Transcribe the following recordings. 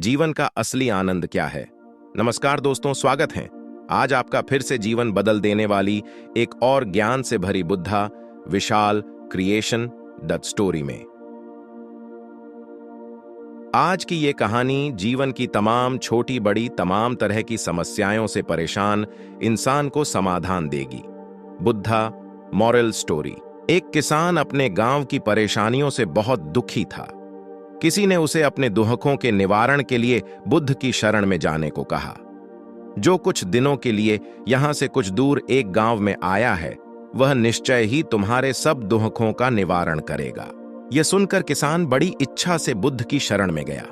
जीवन का असली आनंद क्या है। नमस्कार दोस्तों, स्वागत है आज आपका फिर से जीवन बदल देने वाली एक और ज्ञान से भरी बुद्धा विशाल क्रिएशन द स्टोरी में। आज की ये कहानी जीवन की तमाम छोटी बड़ी तमाम तरह की समस्याओं से परेशान इंसान को समाधान देगी। Buddha moral story. एक किसान अपने गांव की परेशानियों से बहुत दुखी था। किसी ने उसे अपने दुखों के निवारण के लिए बुद्ध की शरण में जाने को कहा, जो कुछ दिनों के लिए यहां से कुछ दूर एक गांव में आया है, वह निश्चय ही तुम्हारे सब दुखों का निवारण करेगा। यह सुनकर किसान बड़ी इच्छा से बुद्ध की शरण में गया।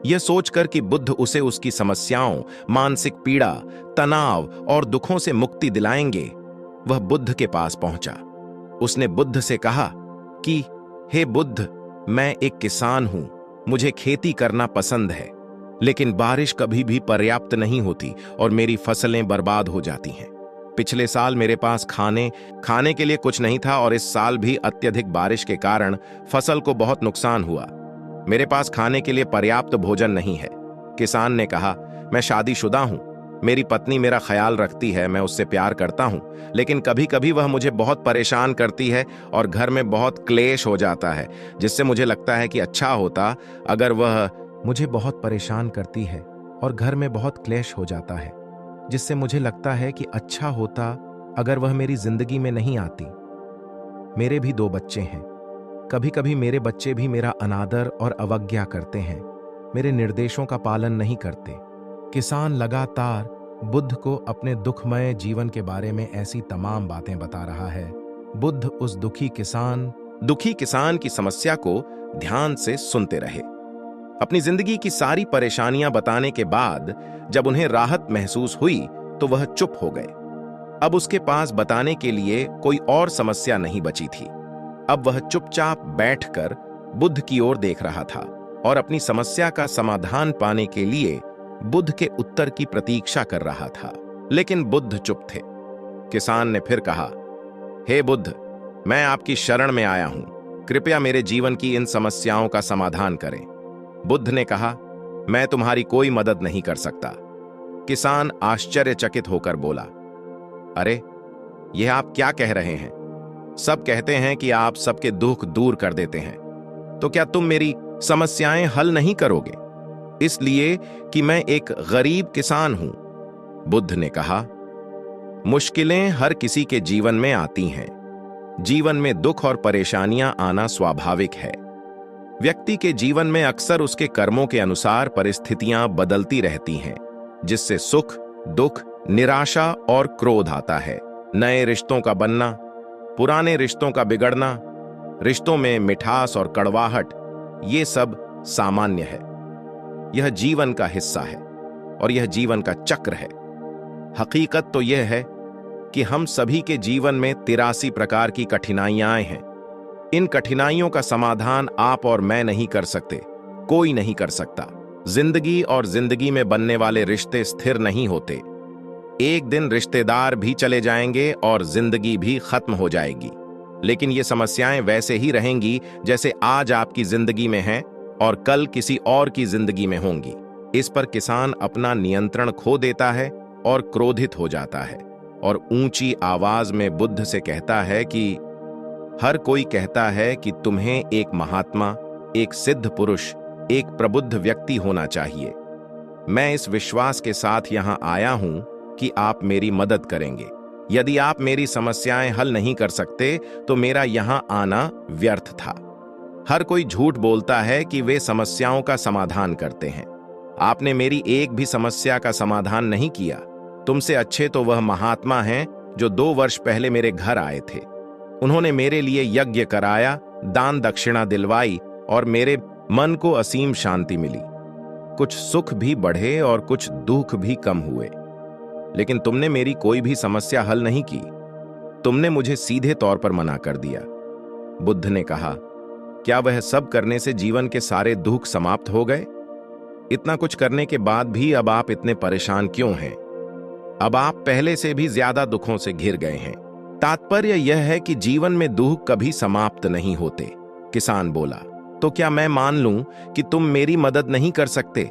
यह सोचकर कि बुद्ध उसे उसकी समस्याओं, मानसिक पीड़ा, तनाव और दुखों से मुक्ति दिलाएंगे, वह बुद्ध के पास पहुंचा। उसने बुद्ध से कहा कि हे बुद्ध, मैं एक किसान हूं, मुझे खेती करना पसंद है, लेकिन बारिश कभी भी पर्याप्त नहीं होती और मेरी फसलें बर्बाद हो जाती हैं। पिछले साल मेरे पास खाने के लिए कुछ नहीं था और इस साल भी अत्यधिक बारिश के कारण फसल को बहुत नुकसान हुआ। मेरे पास खाने के लिए पर्याप्त भोजन नहीं है। किसान ने कहा, मैं शादीशुदा हूं, मेरी पत्नी मेरा ख्याल रखती है, मैं उससे प्यार करता हूं, लेकिन कभी कभी वह मुझे बहुत परेशान करती है और घर में बहुत क्लेश हो जाता है, जिससे मुझे लगता है कि अच्छा होता अगर वह मुझे बहुत परेशान करती है और घर में बहुत क्लेश हो जाता है, जिससे मुझे लगता है कि अच्छा होता अगर वह मेरी जिंदगी में नहीं आती। मेरे भी 2 बच्चे हैं। कभी कभी मेरे बच्चे भी मेरा अनादर और अवज्ञा करते हैं, मेरे निर्देशों का पालन नहीं करते। किसान लगातार बुद्ध को अपने दुखमय जीवन के बारे में ऐसी तमाम बातें बता रहा है। बुद्ध उस दुखी किसान की समस्या को ध्यान से सुनते रहे। अपनी जिंदगी की सारी परेशानियां बताने के बाद जब उन्हें राहत महसूस हुई तो वह चुप हो गए। अब उसके पास बताने के लिए कोई और समस्या नहीं बची थी। अब वह चुपचाप बैठकर बुद्ध की ओर देख रहा था और अपनी समस्या का समाधान पाने के लिए बुद्ध के उत्तर की प्रतीक्षा कर रहा था। लेकिन बुद्ध चुप थे। किसान ने फिर कहा, हे बुद्ध, मैं आपकी शरण में आया हूं, कृपया मेरे जीवन की इन समस्याओं का समाधान करें। बुद्ध ने कहा, मैं तुम्हारी कोई मदद नहीं कर सकता। किसान आश्चर्यचकित होकर बोला, अरे, यह आप क्या कह रहे हैं? सब कहते हैं कि आप सबके दुख दूर कर देते हैं, तो क्या तुम मेरी समस्याएं हल नहीं करोगे? इसलिए कि मैं एक गरीब किसान हूं। बुद्ध ने कहा, मुश्किलें हर किसी के जीवन में आती हैं। जीवन में दुख और परेशानियां आना स्वाभाविक है। व्यक्ति के जीवन में अक्सर उसके कर्मों के अनुसार परिस्थितियां बदलती रहती हैं, जिससे सुख, दुख, निराशा और क्रोध आता है। नए रिश्तों का बनना, पुराने रिश्तों का बिगड़ना, रिश्तों में मिठास और कड़वाहट, ये सब सामान्य है। यह जीवन का हिस्सा है और यह जीवन का चक्र है। हकीकत तो यह है कि हम सभी के जीवन में 83 प्रकार की कठिनाइयां हैं। इन कठिनाइयों का समाधान आप और मैं नहीं कर सकते, कोई नहीं कर सकता। जिंदगी और जिंदगी में बनने वाले रिश्ते स्थिर नहीं होते। एक दिन रिश्तेदार भी चले जाएंगे और जिंदगी भी खत्म हो जाएगी, लेकिन ये समस्याएं वैसे ही रहेंगी जैसे आज आपकी जिंदगी में हैं और कल किसी और की जिंदगी में होंगी। इस पर किसान अपना नियंत्रण खो देता है और क्रोधित हो जाता है और ऊंची आवाज में बुद्ध से कहता है कि हर कोई कहता है कि तुम्हें एक महात्मा, एक सिद्ध पुरुष, एक प्रबुद्ध व्यक्ति होना चाहिए। मैं इस विश्वास के साथ यहां आया हूं कि आप मेरी मदद करेंगे। यदि आप मेरी समस्याएं हल नहीं कर सकते तो मेरा यहां आना व्यर्थ था। हर कोई झूठ बोलता है कि वे समस्याओं का समाधान करते हैं। आपने मेरी एक भी समस्या का समाधान नहीं किया। तुमसे अच्छे तो वह महात्मा हैं जो 2 वर्ष पहले मेरे घर आए थे। उन्होंने मेरे लिए यज्ञ कराया, दान दक्षिणा दिलवाई और मेरे मन को असीम शांति मिली। कुछ सुख भी बढ़े और कुछ दुख भी कम हुए, लेकिन तुमने मेरी कोई भी समस्या हल नहीं की। तुमने मुझे सीधे तौर पर मना कर दिया। बुद्ध ने कहा, क्या वह सब करने से जीवन के सारे दुख समाप्त हो गए? इतना कुछ करने के बाद भी अब आप इतने परेशान क्यों हैं? अब आप पहले से भी ज्यादा दुखों से घिर गए हैं। तात्पर्य यह है कि जीवन में दुख कभी समाप्त नहीं होते। किसान बोला, तो क्या मैं मान लूं कि तुम मेरी मदद नहीं कर सकते?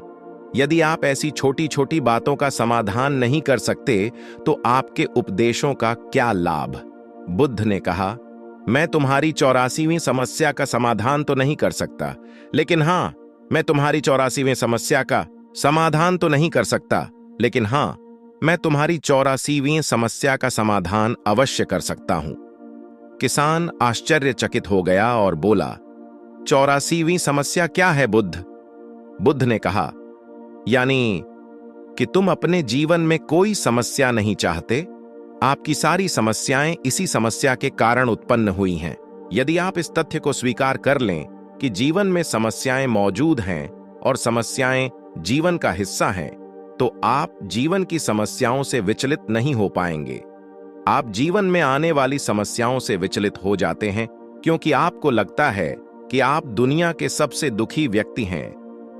यदि आप ऐसी छोटी छोटी बातों का समाधान नहीं कर सकते तो आपके उपदेशों का क्या लाभ? बुद्ध ने कहा, मैं तुम्हारी 84वीं समस्या का समाधान तो नहीं कर सकता, लेकिन हाँ, मैं तुम्हारी 84वीं समस्या का समाधान तो नहीं कर सकता, लेकिन हाँ, मैं तुम्हारी 84वीं समस्या का समाधान अवश्य कर सकता हूं। किसान आश्चर्यचकित हो गया और बोला, 84वीं समस्या क्या है बुद्ध? बुद्ध ने कहा, यानी कि तुम अपने जीवन में कोई समस्या नहीं चाहते। आपकी सारी समस्याएं इसी समस्या के कारण उत्पन्न हुई हैं। यदि आप इस तथ्य को स्वीकार कर लें कि जीवन में समस्याएं मौजूद हैं और समस्याएं जीवन का हिस्सा हैं, तो आप जीवन की समस्याओं से विचलित नहीं हो पाएंगे। आप जीवन में आने वाली समस्याओं से विचलित हो जाते हैं क्योंकि आपको लगता है कि आप दुनिया के सबसे दुखी व्यक्ति हैं,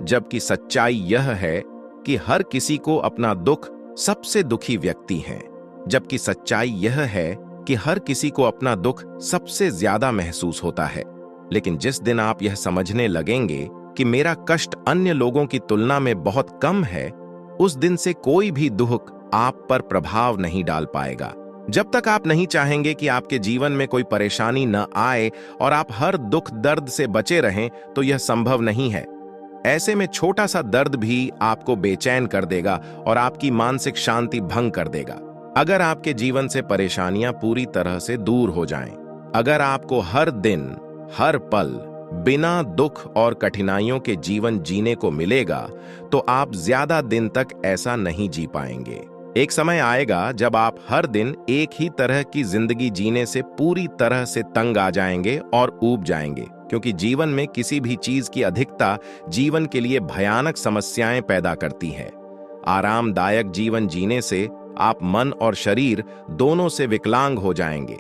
जबकि सच्चाई यह है कि हर किसी को अपना दुख सबसे दुखी व्यक्ति है। जबकि सच्चाई यह है कि हर किसी को अपना दुख सबसे ज्यादा महसूस होता है। लेकिन जिस दिन आप यह समझने लगेंगे कि मेरा कष्ट अन्य लोगों की तुलना में बहुत कम है, उस दिन से कोई भी दुख आप पर प्रभाव नहीं डाल पाएगा। जब तक आप नहीं चाहेंगे कि आपके जीवन में कोई परेशानी न आए और आप हर दुख दर्द से बचे रहें, तो यह संभव नहीं है। ऐसे में छोटा सा दर्द भी आपको बेचैन कर देगा और आपकी मानसिक शांति भंग कर देगा। अगर आपके जीवन से परेशानियां पूरी तरह से दूर हो जाएं, अगर आपको हर दिन हर पल बिना दुख और कठिनाइयों के जीवन जीने को मिलेगा, तो आप ज्यादा दिन तक ऐसा नहीं जी पाएंगे। एक समय आएगा जब आप हर दिन एक ही तरह की जिंदगी जीने से पूरी तरह से तंग आ जाएंगे और ऊब जाएंगे, क्योंकि जीवन में किसी भी चीज की अधिकता जीवन के लिए भयानक समस्याएं पैदा करती है। आरामदायक जीवन जीने से आप मन और शरीर दोनों से विकलांग हो जाएंगे।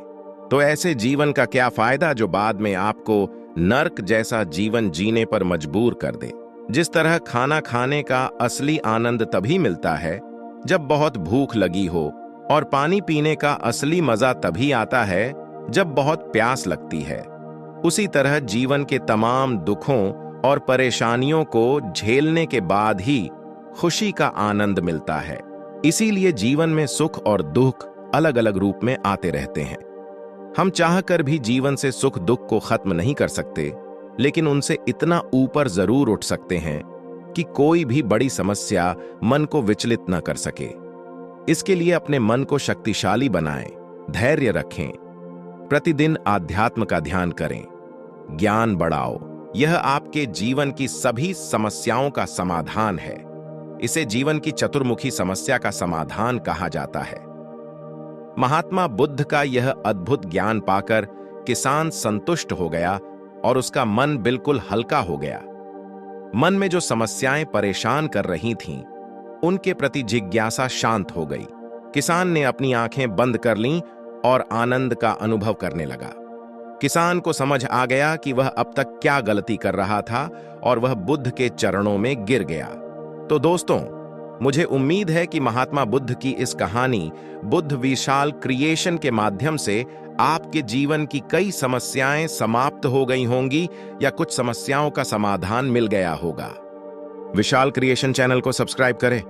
तो ऐसे जीवन का क्या फायदा जो बाद में आपको नर्क जैसा जीवन जीने पर मजबूर कर दे। जिस तरह खाना खाने का असली आनंद तभी मिलता है जब बहुत भूख लगी हो, और पानी पीने का असली मजा तभी आता है जब बहुत प्यास लगती है, उसी तरह जीवन के तमाम दुखों और परेशानियों को झेलने के बाद ही खुशी का आनंद मिलता है। इसीलिए जीवन में सुख और दुख अलग अलग रूप में आते रहते हैं। हम चाहकर भी जीवन से सुख दुख को खत्म नहीं कर सकते, लेकिन उनसे इतना ऊपर जरूर उठ सकते हैं कि कोई भी बड़ी समस्या मन को विचलित न कर सके। इसके लिए अपने मन को शक्तिशाली बनाएं, धैर्य रखें, प्रतिदिन आध्यात्म का ध्यान करें, ज्ञान बढ़ाओ। यह आपके जीवन की सभी समस्याओं का समाधान है। इसे जीवन की चतुर्मुखी समस्या का समाधान कहा जाता है। महात्मा बुद्ध का यह अद्भुत ज्ञान पाकर किसान संतुष्ट हो गया और उसका मन बिल्कुल हल्का हो गया। मन में जो समस्याएं परेशान कर रही थीं, उनके प्रति जिज्ञासा शांत हो गई। किसान ने अपनी आंखें बंद कर लीं और आनंद का अनुभव करने लगा। किसान को समझ आ गया कि वह अब तक क्या गलती कर रहा था और वह बुद्ध के चरणों में गिर गया। तो दोस्तों, मुझे उम्मीद है कि महात्मा बुद्ध की इस कहानी बुद्ध विशाल क्रिएशन के माध्यम से आपके जीवन की कई समस्याएं समाप्त हो गई होंगी या कुछ समस्याओं का समाधान मिल गया होगा। विशाल क्रिएशन चैनल को सब्सक्राइब करें